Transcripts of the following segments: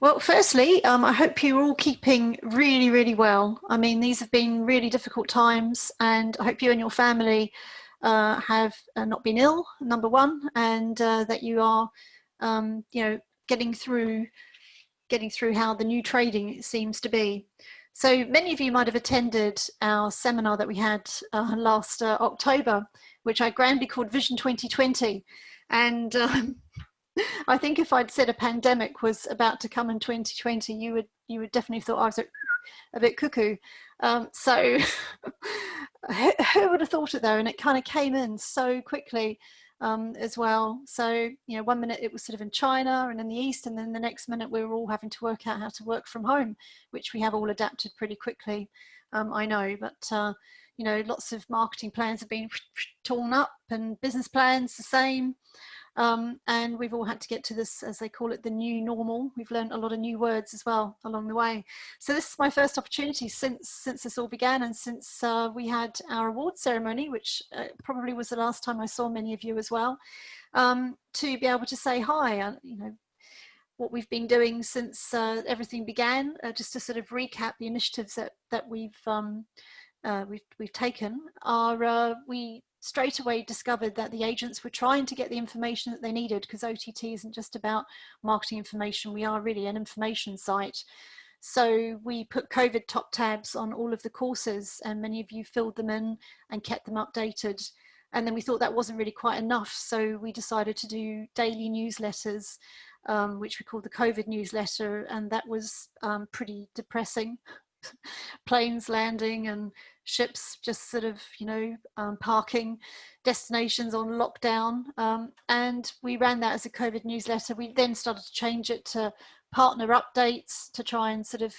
Well, firstly, I hope you're all keeping really, really well. I mean, these have been really difficult times, and I hope you and your family have not been ill, number one, and that you are, you know, getting through how the new trading seems to be. So many of you might have attended our seminar that we had last October, which I grandly called Vision 2020. And I think if I'd said a pandemic was about to come in 2020, you would definitely thought I was a bit cuckoo. So who would have thought it though? And it kind of came in so quickly as well. So, you know, one minute it was sort of in China and in the East, and then the next minute we were all having to work out how to work from home, which we have all adapted pretty quickly. I know, but you know, lots of marketing plans have been torn up and business plans the same. And we've all had to get to this, as they call it, the new normal. We've learned a lot of new words as well along the way. So this is my first opportunity since this all began, and since we had our award ceremony, which probably was the last time I saw many of you as well, to be able to say hi. You know, what we've been doing since everything began, just to sort of recap the initiatives that we've taken. We straight away discovered that the agents were trying to get the information that they needed, because OTT isn't just about marketing information. We are really an information site. So we put COVID top tabs on all of the courses, and many of you filled them in and kept them updated. And then we thought that wasn't really quite enough. So we decided to do daily newsletters, which we called the COVID newsletter. And that was pretty depressing. Planes landing and ships just sort of, you know, parking, destinations on lockdown. And we ran that as a COVID newsletter. We then started to change it to partner updates to try and sort of,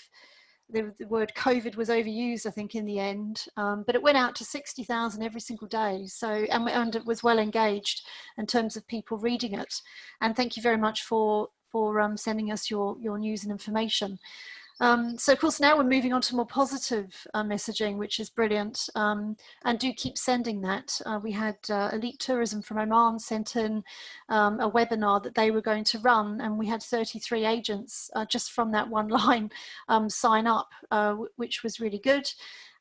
the word COVID was overused, I think, in the end, but it went out to 60,000 every single day. So, and it was well engaged in terms of people reading it. And thank you very much for sending us your news and information. So of course now we're moving on to more positive messaging, which is brilliant, and do keep sending that. We had Elite Tourism from Oman sent in a webinar that they were going to run, and we had 33 agents just from that one line sign up, which was really good.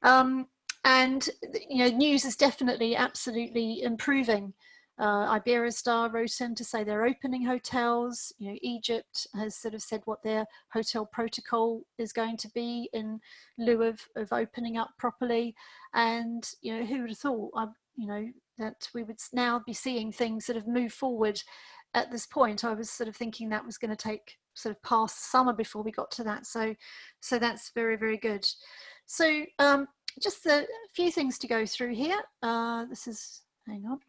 And you know, news is definitely absolutely improving. Iberostar wrote in to say they're opening hotels. You know, Egypt has sort of said what their hotel protocol is going to be in lieu of opening up properly. And, you know, who would have thought, you know, that we would now be seeing things sort of move forward at this point. I was sort of thinking that was going to take sort of past the summer before we got to that. So that's very, very good. So just a few things to go through here. This is, hang on.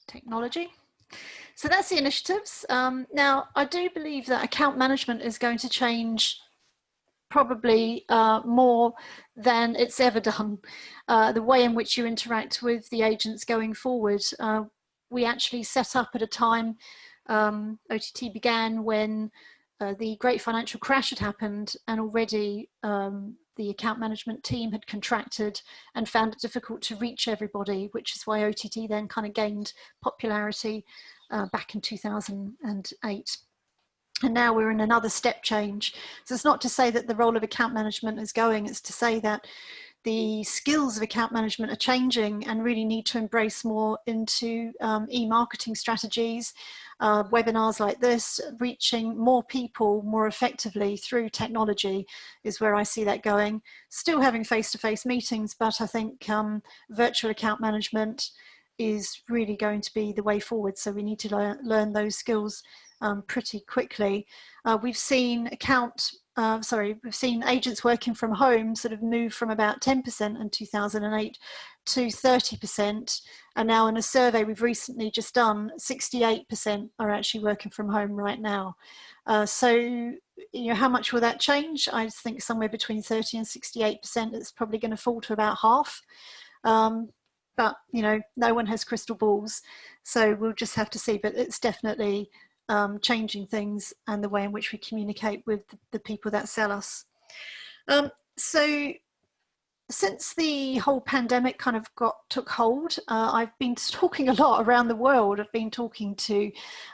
Technology. So that's the initiatives. Now, I do believe that account management is going to change probably more than it's ever done. The way in which you interact with the agents going forward. We actually set up at a time, OTT began when the great financial crash had happened, and already the account management team had contracted and found it difficult to reach everybody, which is why OTT then kind of gained popularity back in 2008. And now we're in another step change. So it's not to say that the role of account management is going, it's to say that the skills of account management are changing and really need to embrace more into e-marketing strategies, webinars like this, reaching more people more effectively through technology is where I see that going. Still having face-to-face meetings, but I think virtual account management is really going to be the way forward. So we need to learn those skills pretty quickly. We've seen we've seen agents working from home sort of move from about 10% in 2008 to 30%. And now in a survey we've recently just done, 68% are actually working from home right now. So, you know, how much will that change? I think somewhere between 30 and 68%. It's probably going to fall to about half. But, you know, no one has crystal balls. So we'll just have to see, but it's definitely changing things and the way in which we communicate with the people that sell us. So since the whole pandemic kind of took hold, I've been talking a lot around the world. I've been talking to,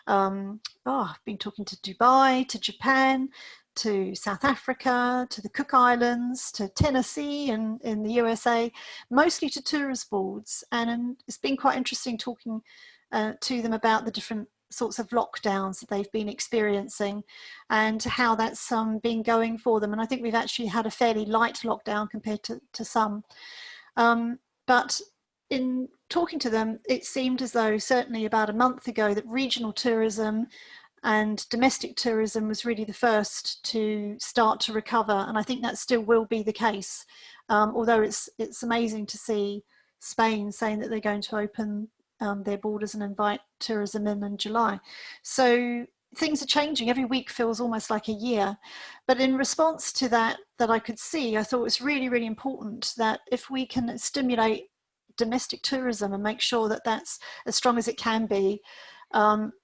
I've been talking to Dubai, to Japan, to South Africa, to the Cook Islands, to Tennessee and in the USA, mostly to tourist boards. And it's been quite interesting talking to them about the different sorts of lockdowns that they've been experiencing and how that's been going for them. And I think we've actually had a fairly light lockdown compared to some. But in talking to them, it seemed as though certainly about a month ago that regional tourism and domestic tourism was really the first to start to recover. And I think that still will be the case, although it's amazing to see Spain saying that they're going to open their borders and invite tourism in July. So things are changing. Every week feels almost like a year. But in response to that I could see, I thought it was really, really important that if we can stimulate domestic tourism and make sure that that's as strong as it can be,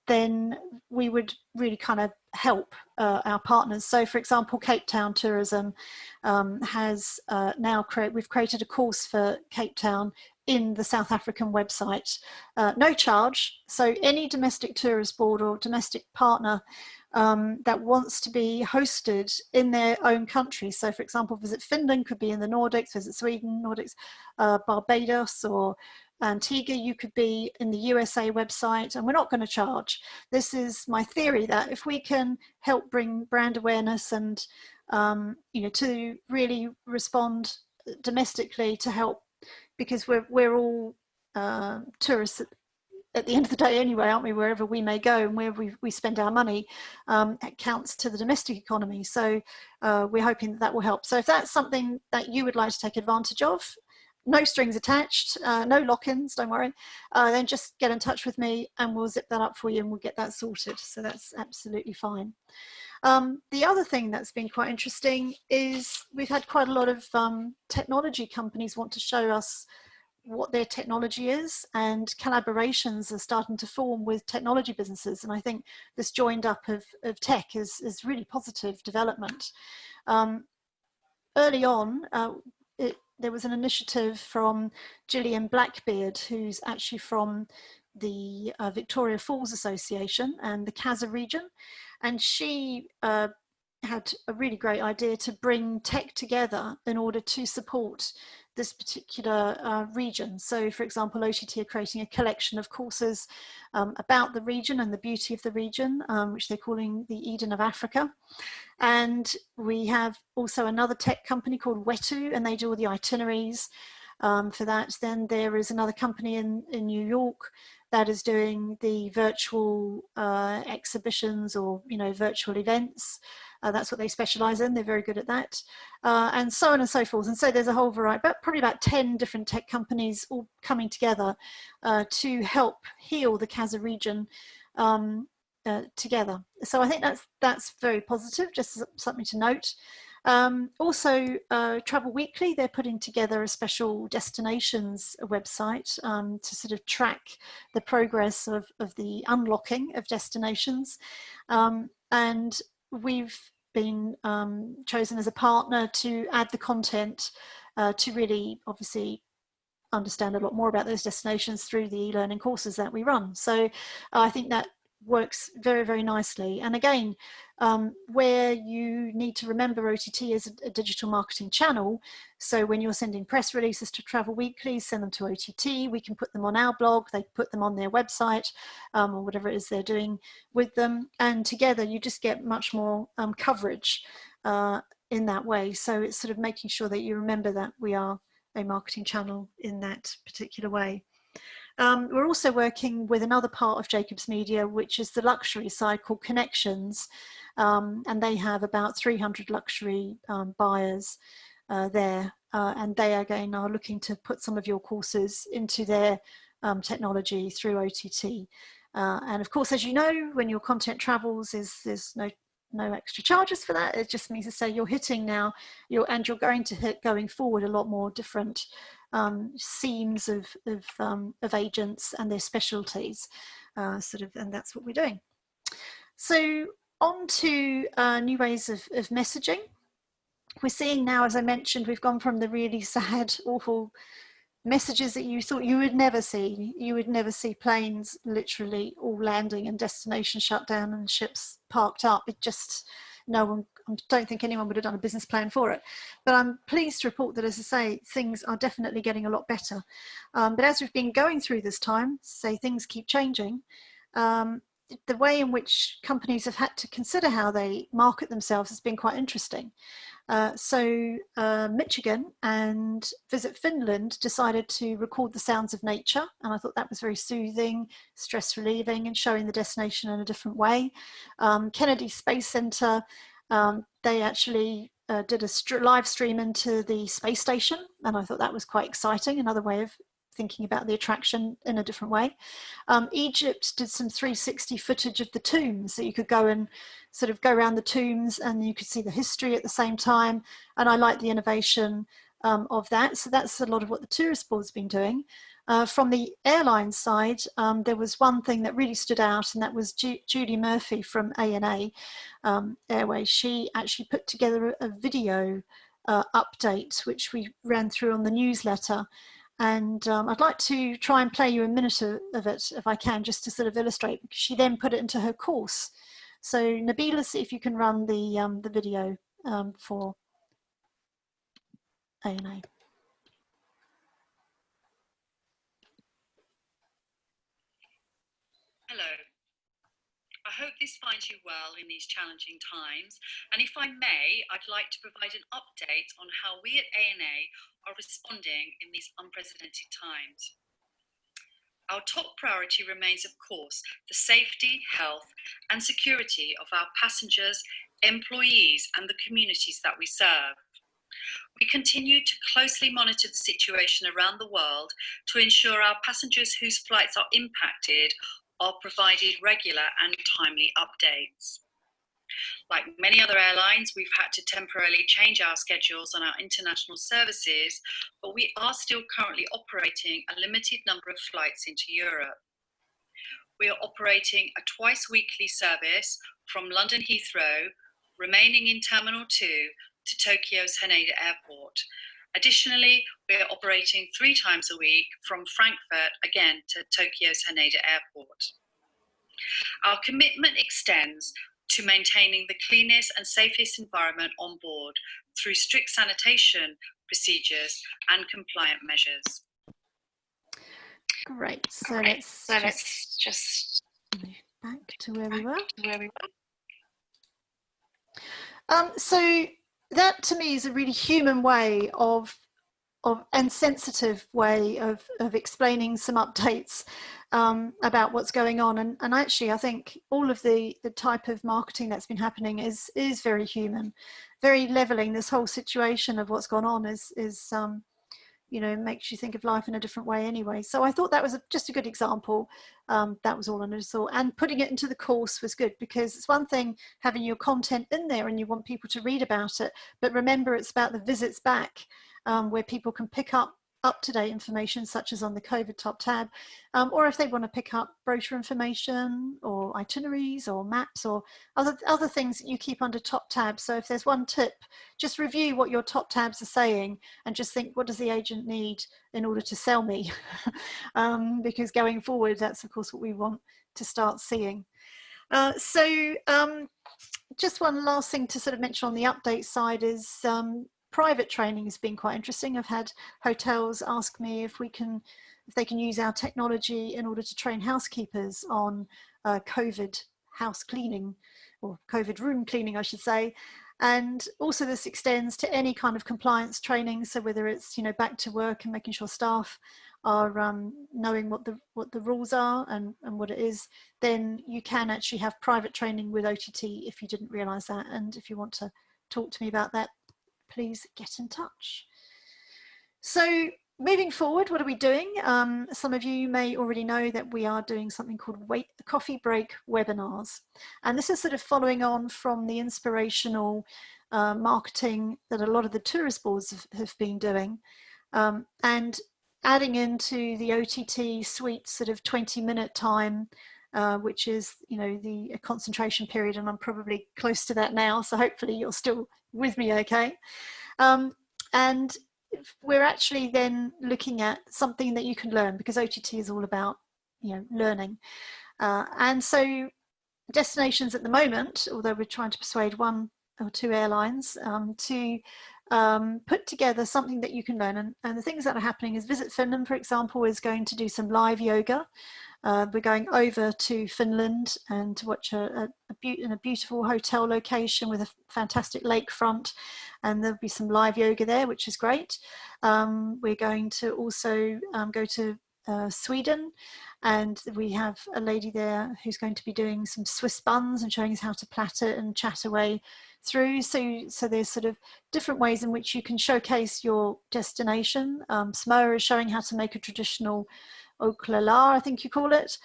then we would really kind of help our partners. So for example, Cape Town Tourism has we've created a course for Cape Town in the South African website, no charge. So any domestic tourist board or domestic partner that wants to be hosted in their own country. So for example, Visit Finland could be in the Nordics, Visit Sweden, Nordics, Barbados or Antigua, you could be in the USA website, and we're not going to charge. This is my theory that if we can help bring brand awareness and to really respond domestically to help, because we're all tourists at the end of the day anyway, aren't we? Wherever we may go and where we spend our money, it counts to the domestic economy. So we're hoping that will help. So if that's something that you would like to take advantage of, no strings attached, no lock-ins, don't worry, then just get in touch with me and we'll zip that up for you and we'll get that sorted. So that's absolutely fine. The other thing that's been quite interesting is we've had quite a lot of technology companies want to show us what their technology is, and collaborations are starting to form with technology businesses. And I think this joined up of tech is really positive development. Early on, there was an initiative from Gillian Blackbeard, who's actually from the Victoria Falls Association and the Casa region. And she had a really great idea to bring tech together in order to support this particular region. So for example, OTT are creating a collection of courses about the region and the beauty of the region, which they're calling the Eden of Africa. And we have also another tech company called Wetu, and they do all the itineraries for that. Then there is another company in New York that is doing the virtual exhibitions or virtual events. That's what they specialize in. They're very good at that, and so on and so forth. And so there's a whole variety, but probably about 10 different tech companies all coming together to help heal the Casa region together. So I think that's very positive, just something to note. Also, Travel Weekly, they're putting together a special destinations website to sort of track the progress of the unlocking of destinations. And we've been chosen as a partner to add the content to really obviously understand a lot more about those destinations through the e-learning courses that we run. So I think that works very, very nicely. And again, where you need to remember OTT is a digital marketing channel. So when you're sending press releases to Travel Weekly, send them to OTT. We can put them on our blog, they put them on their website, or whatever it is they're doing with them. And together you just get much more coverage in that way. So it's sort of making sure that you remember that we are a marketing channel in that particular way. We're also working with another part of Jacobs Media, which is the luxury side called Connections, and they have about 300 luxury buyers there, and they again are looking to put some of your courses into their technology through OTT. And of course, as you know, when your content travels, there's no extra charges for that. It just means to say you're hitting now, you're going to hit going forward a lot more different seams of agents and their specialties, and that's what we're doing. So on to new ways of messaging. we're seeing now, as I mentioned, we've gone from the really sad, awful messages that you thought you would never see. You would never see planes literally all landing and destination shut down and ships parked up. It just, no one, I don't think anyone would have done a business plan for it. But I'm pleased to report that, as I say, things are definitely getting a lot better. But as we've been going through this time, say things keep changing, the way in which companies have had to consider how they market themselves has been quite interesting. Michigan and Visit Finland decided to record the sounds of nature, and I thought that was very soothing, stress relieving, and showing the destination in a different way. Kennedy Space Center, they actually did a live stream into the space station, and I thought that was quite exciting, another way of thinking about the attraction in a different way. Egypt did some 360 footage of the tombs, so you could go and sort of go around the tombs and you could see the history at the same time. And I like the innovation of that. So that's a lot of what the tourist board's been doing. From the airline side, there was one thing that really stood out, and that was Judy Murphy from ANA Airways. She actually put together a video update, which we ran through on the newsletter. And I'd like to try and play you a minute of it, if I can, just to sort of illustrate, because she then put it into her course. So Nabila, see if you can run the video for ANA. Hello. I hope this finds you well in these challenging times. And if I may, I'd like to provide an update on how we at ANA are responding in these unprecedented times. Our top priority remains, of course, the safety, health, and security of our passengers, employees, and the communities that we serve. We continue to closely monitor the situation around the world to ensure our passengers whose flights are impacted are provided regular and timely updates. Like many other airlines, we've had to temporarily change our schedules on our international services, but we are still currently operating a limited number of flights into Europe. We are operating a twice-weekly service from London Heathrow, remaining in Terminal 2 to Tokyo's Haneda Airport. Additionally, we are operating 3 times a week from Frankfurt, again to Tokyo's Haneda Airport. Our commitment extends to maintaining the cleanest and safest environment on board through strict sanitation procedures and compliant measures. Great. So let's just move back to where we were. So that to me is a really human way of and sensitive way of explaining some updates about what's going on. And actually, I think all of the type of marketing that's been happening is very human, very leveling. This whole situation of what's gone on is you know, makes you think of life in a different way anyway. So I thought that was just a good example. That was all I saw. And putting it into the course was good, because it's one thing having your content in there and you want people to read about it, but remember it's about the visits back, where people can pick up up-to-date information, such as on the COVID top tab, or if they want to pick up brochure information or itineraries or maps or other things that you keep under top tab. So if there's one tip, just review what your top tabs are saying and just think, what does the agent need in order to sell me? Because going forward, that's of course what we want to start seeing. Just one last thing to sort of mention on the update side is private training has been quite interesting. I've had hotels ask me if they can use our technology in order to train housekeepers on COVID house cleaning, or COVID room cleaning, I should say. And also this extends to any kind of compliance training. So whether it's, you know, back to work and making sure staff are knowing what the rules are and what it is, then you can actually have private training with OTT if you didn't realize that. And if you want to talk to me about that, please get in touch. So moving forward, what are we doing? Some of you may already know that we are doing something called coffee break webinars. And this is sort of following on from the inspirational marketing that a lot of the tourist boards have been doing, and adding into the OTT suite sort of 20-minute time which is, you know, the concentration period, and I'm probably close to that now, so hopefully you're still with me okay. And we're actually then looking at something that you can learn, because OTT is all about, you know, learning. And so destinations at the moment, although we're trying to persuade 1 or 2 airlines to put together something that you can learn. And the things that are happening is Visit Finland, for example, is going to do some live yoga. We're going over to Finland and to watch in a beautiful hotel location with a fantastic lakefront, and there'll be some live yoga there, which is great. We're going to also go to Sweden, and we have a lady there who's going to be doing some Swiss buns and showing us how to plait it and chat away through. So there's sort of different ways in which you can showcase your destination. Samoa is showing how to make a traditional oklala, I think you call it.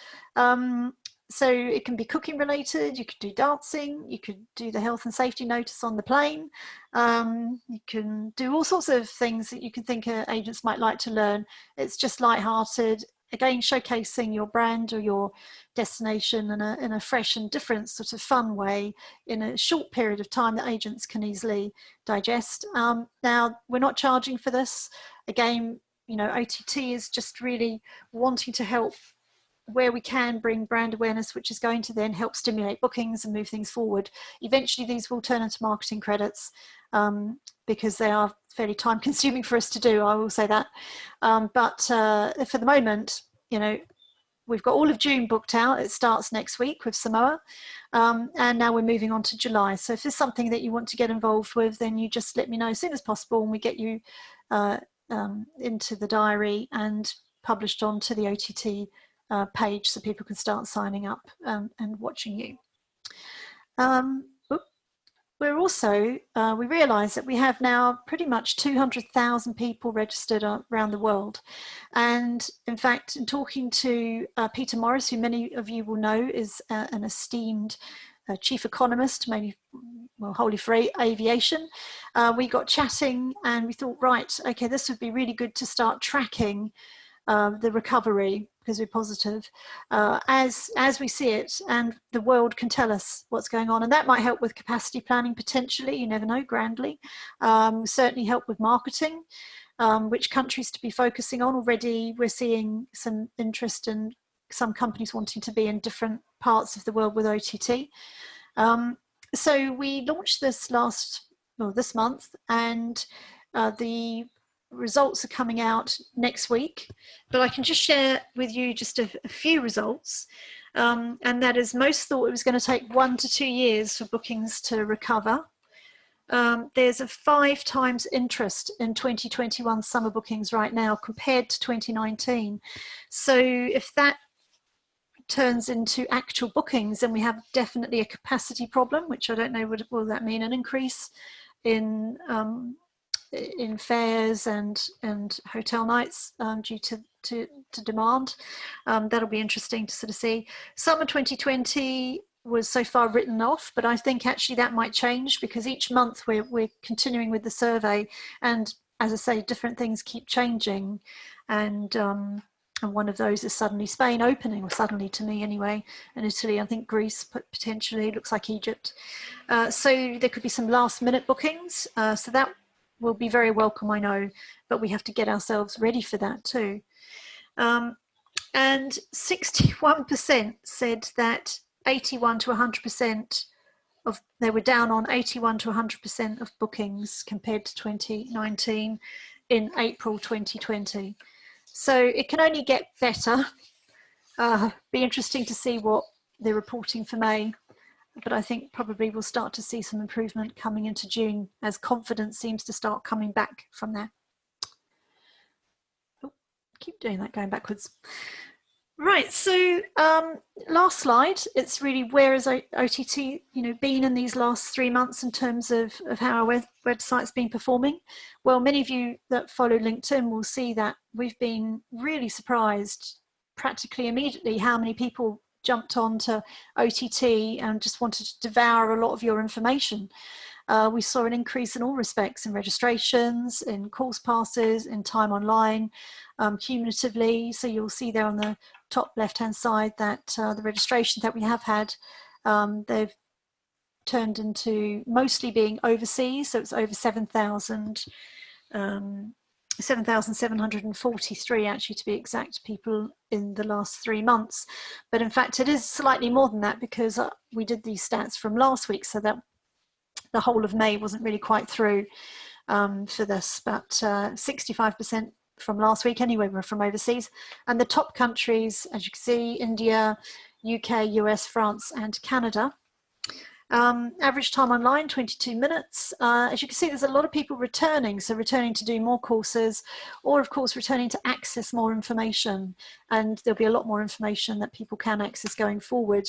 So it can be cooking related, you could do dancing, you could do the health and safety notice on the plane. You can do all sorts of things that you can think agents might like to learn. It's just light-hearted, again, showcasing your brand or your destination in a fresh and different sort of fun way in a short period of time that agents can easily digest. Now, we're not charging for this. Again, you know, OTT is just really wanting to help where we can bring brand awareness, which is going to then help stimulate bookings and move things forward. Eventually, these will turn into marketing credits because they are fairly time consuming for us to do, I will say that. But for the moment, you know, we've got all of June booked out. It starts next week with Samoa. And now we're moving on to July. So if there's something that you want to get involved with, then you just let me know as soon as possible, and we get you into the diary and published onto the OTT page so people can start signing up and watching you. We're also, we realise that we have now pretty much 200,000 people registered around the world. And in fact, in talking to Peter Morris, who many of you will know is an esteemed chief economist, maybe, well, wholly for aviation, we got chatting and we thought, right, okay, this would be really good to start tracking the recovery, because we're positive, as we see it, and the world can tell us what's going on, and that might help with capacity planning potentially, you never know, grandly. Certainly help with marketing, which countries to be focusing on. Already we're seeing some interest in some companies wanting to be in different parts of the world with OTT. So we launched this this month, and the results are coming out next week, but I can just share with you just a few results, and that is, most thought it was going to take 1 to 2 years for bookings to recover. There's a 5 times interest in 2021 summer bookings right now compared to 2019. So if that turns into actual bookings, then we have definitely a capacity problem, which I don't know, will that mean an increase in fares and hotel nights due to demand? That'll be interesting to sort of see. Summer 2020 was so far written off, but I think actually that might change, because each month we're continuing with the survey, and as I say, different things keep changing, and one of those is suddenly Spain opening, or suddenly to me anyway, and Italy, I think Greece potentially, looks like Egypt. So there could be some last minute bookings, so that will be very welcome, I know, but we have to get ourselves ready for that too. And 61% said that 81 to 100% of, they were down on 81 to 100% of bookings compared to 2019 in April 2020. So it can only get better. Be interesting to see what they're reporting for May, but I think probably we'll start to see some improvement coming into June as confidence seems to start coming back from there. Oh, keep doing that, going backwards. Right, so last slide, it's really where has OTT been in these last 3 months in terms of how our website's been performing. Well, many of you that follow LinkedIn will see that we've been really surprised practically immediately how many people jumped onto OTT and just wanted to devour a lot of your information. We saw an increase in all respects, in registrations, in course passes, in time online, cumulatively. So you'll see there on the top left-hand side that the registration that we have had, they've turned into mostly being overseas, so it's over 7,743 actually, to be exact, people in the last 3 months. But in fact, it is slightly more than that, because we did these stats from last week, so that the whole of May wasn't really quite through for this, but 65% from last week anyway were from overseas. And the top countries, as you can see, India, UK, US, France, and Canada. Average time online, 22 minutes. As you can see, there's a lot of people returning, so returning to do more courses, or of course returning to access more information. And there'll be a lot more information that people can access going forward,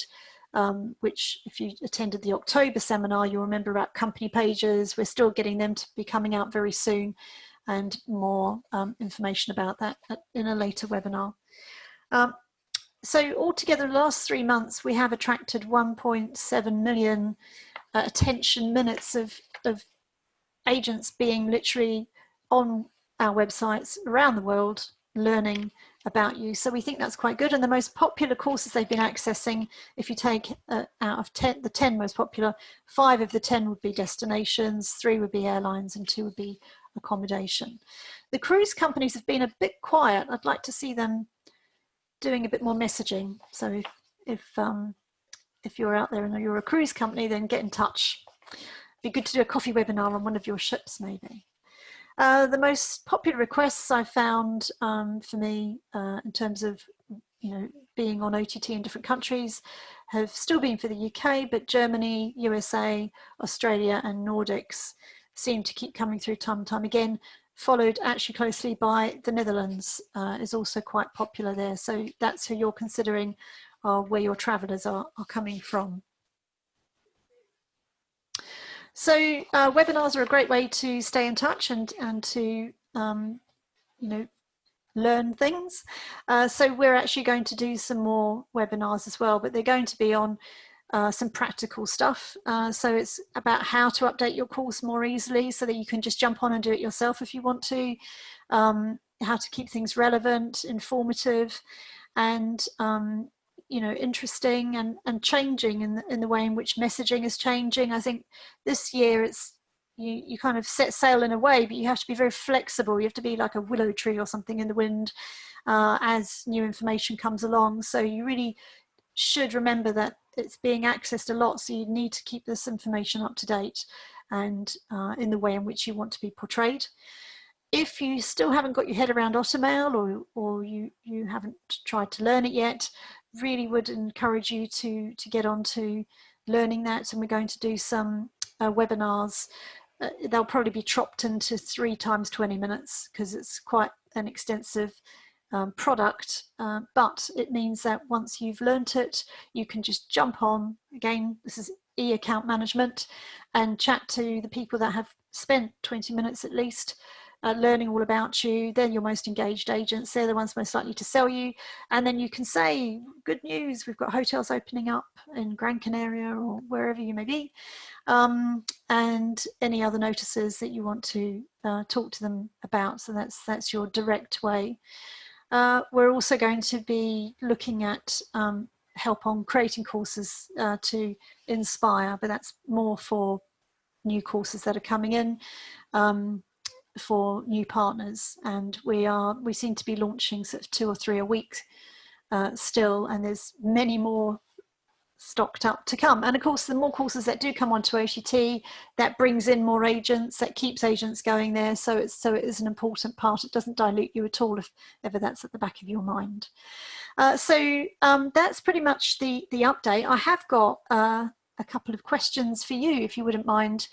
which, if you attended the October seminar, you'll remember about company pages. We're still getting them to be coming out very soon, and more information about that in a later webinar. So altogether, the last 3 months, we have attracted 1.7 million attention minutes of agents being literally on our websites around the world learning about you. So we think that's quite good. And the most popular courses they've been accessing, if you take out of the 10 most popular, 5 of the 10 would be destinations, 3 would be airlines, and 2 would be accommodation. The cruise companies have been a bit quiet. I'd like to see them doing a bit more messaging. So if you're out there and you're a cruise company, then get in touch. It'd be good to do a coffee webinar on one of your ships, maybe. The most popular requests I found for me in terms of being on OTT in different countries have still been for the UK, but Germany, USA, Australia, and Nordics seem to keep coming through time and time again, followed actually closely by the Netherlands, is also quite popular there. So that's who you're considering where your travellers are coming from. So webinars are a great way to stay in touch and to learn things. So we're actually going to do some more webinars as well, but they're going to be on some practical stuff. So it's about how to update your course more easily so that you can just jump on and do it yourself if you want to. How to keep things relevant, informative, and interesting, and changing in the way in which messaging is changing. I think this year it's you kind of set sail in a way, but you have to be very flexible. You have to be like a willow tree or something in the wind as new information comes along. So you really should remember that it's being accessed a lot, so you need to keep this information up to date and in the way in which you want to be portrayed. If you still haven't got your head around Ottermail, or you haven't tried to learn it yet, really would encourage you to get on to learning that. And we're going to do some webinars. They'll probably be chopped into 3 times 20 minutes because it's quite an extensive product, but it means that once you've learnt it, you can just jump on. Again, this is e-account management, and chat to the people that have spent 20 minutes at least learning all about you. They're your most engaged agents. They're the ones most likely to sell you. And then you can say, good news, we've got hotels opening up in Gran Canaria or wherever you may be, and any other notices that you want to talk to them about. So that's your direct way. We're also going to be looking at help on creating courses to inspire, but that's more for new courses that are coming in, for new partners. And we seem to be launching sort of 2 or 3 a week still, and there's many more stocked up to come. And of course, the more courses that do come onto OTT, that brings in more agents, that keeps agents going there. So it is an important part. It doesn't dilute you at all if ever that's at the back of your mind. So that's pretty much the update. I have got a couple of questions for you, if you wouldn't mind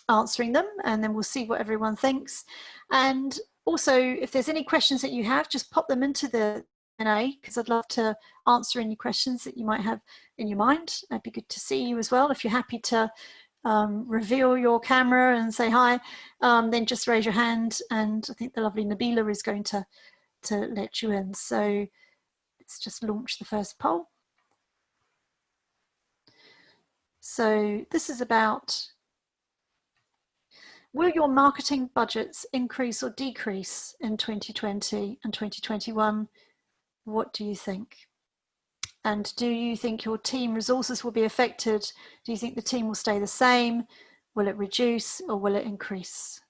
answering them, and then we'll see what everyone thinks. And also, if there's any questions that you have, just pop them into the Q&A, because I'd love to answer any questions that you might have in your mind. It'd be good to see you as well. If you're happy to reveal your camera and say hi, then just raise your hand, and I think the lovely Nabila is going to let you in. So let's just launch the first poll. So this is about, will your marketing budgets increase or decrease in 2020 and 2021 What do you think? And do you think your team resources will be affected? Do you think the team will stay the same? Will it reduce or will it increase?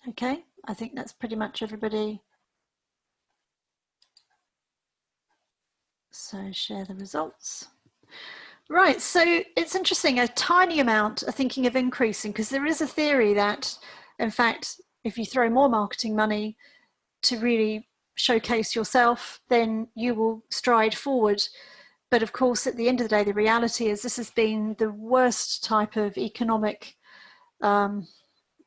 Okay, I think that's pretty much everybody. So share the results. Right, so it's interesting, a tiny amount are thinking of increasing, because there is a theory that, in fact, if you throw more marketing money to really showcase yourself, then you will stride forward. But of course, at the end of the day, the reality is this has been the worst type of economic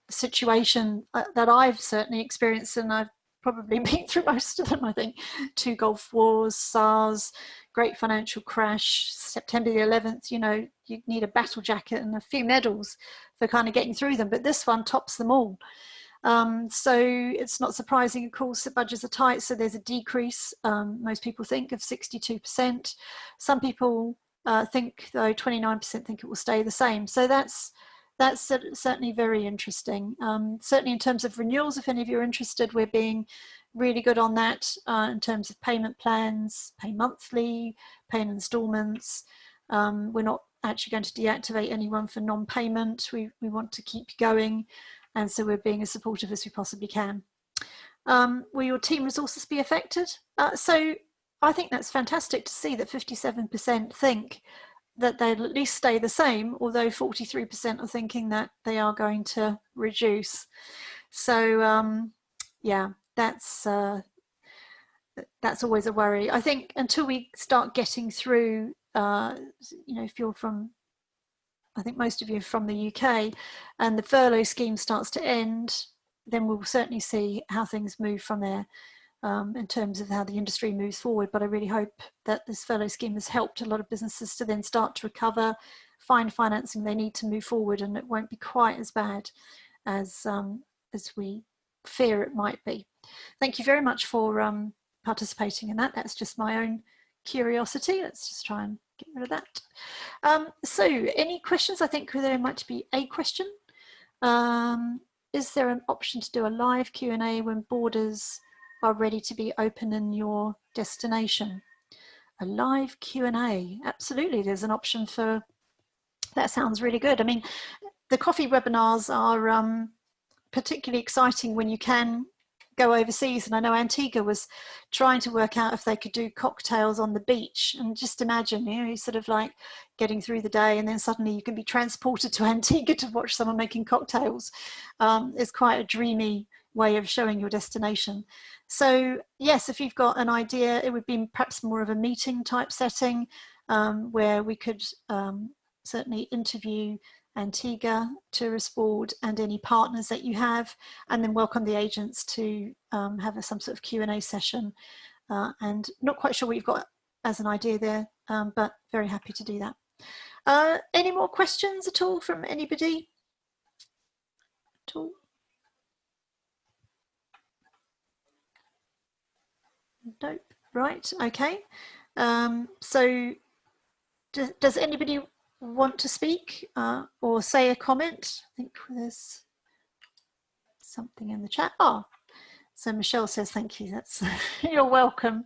situation that I've certainly experienced, and I've probably been through most of them, I think. 2 Gulf Wars, SARS, Great Financial Crash, September the 11th, you know, you need a battle jacket and a few medals for kind of getting through them, but this one tops them all. So it's not surprising, of course, that budgets are tight, so there's a decrease, most people think, of 62%. Some people think, though, 29% think it will stay the same. So that's certainly very interesting. Certainly in terms of renewals, if any of you are interested, we're being really good on that in terms of payment plans, pay monthly, pay in installments. We're not actually going to deactivate anyone for non-payment. We want to keep going, and so we're being as supportive as we possibly can. Will your team resources be affected? So I think that's fantastic to see that 57% think that they'll at least stay the same, although 43% are thinking that they are going to reduce. So yeah, that's always a worry. I think until we start getting through, you know, if you're from, I think most of you are from the UK, and the furlough scheme starts to end, then we'll certainly see how things move from there. In terms of how the industry moves forward. But I really hope that this furlough scheme has helped a lot of businesses to then start to recover, find financing they need to move forward, and it won't be quite as bad as we fear it might be. Thank you very much for participating in that. That's just my own curiosity. Let's just try and get rid of that. So any questions? I think there might be a question. Is there an option to do a live Q&A when borders are ready to be open in your destination? A live Q&A, absolutely, there's an option for that. Sounds really good. I mean, the coffee webinars are particularly exciting when you can go overseas, and I know Antigua was trying to work out if they could do cocktails on the beach, and just imagine, you know, sort of like getting through the day and then suddenly you can be transported to Antigua to watch someone making cocktails. It's quite a dreamy way of showing your destination. So yes, if you've got an idea, it would be perhaps more of a meeting type setting where we could certainly interview Antigua Tourist Board and any partners that you have, and then welcome the agents to have some sort of Q&A session. And not quite sure what you've got as an idea there, but very happy to do that. Any more questions at all from anybody at all? Nope. Right. Okay. So does anybody want to speak or say a comment? I think there's something in the chat. Oh, so Michelle says thank you. That's you're welcome.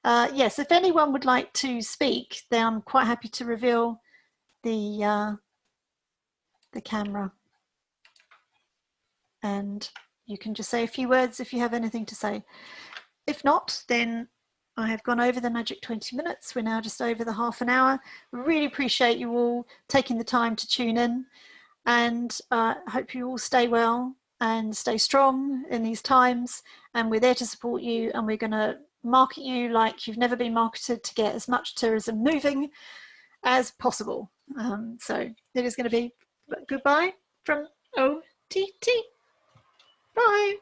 Yes, if anyone would like to speak, then I'm quite happy to reveal the camera, and you can just say a few words if you have anything to say. If not, then I have gone over the magic 20 minutes. We're now just over the half an hour. Really appreciate you all taking the time to tune in, and hope you all stay well and stay strong in these times. And we're there to support you, and we're going to market you like you've never been marketed to get as much tourism moving as possible. So it is going to be goodbye from OTT. Bye.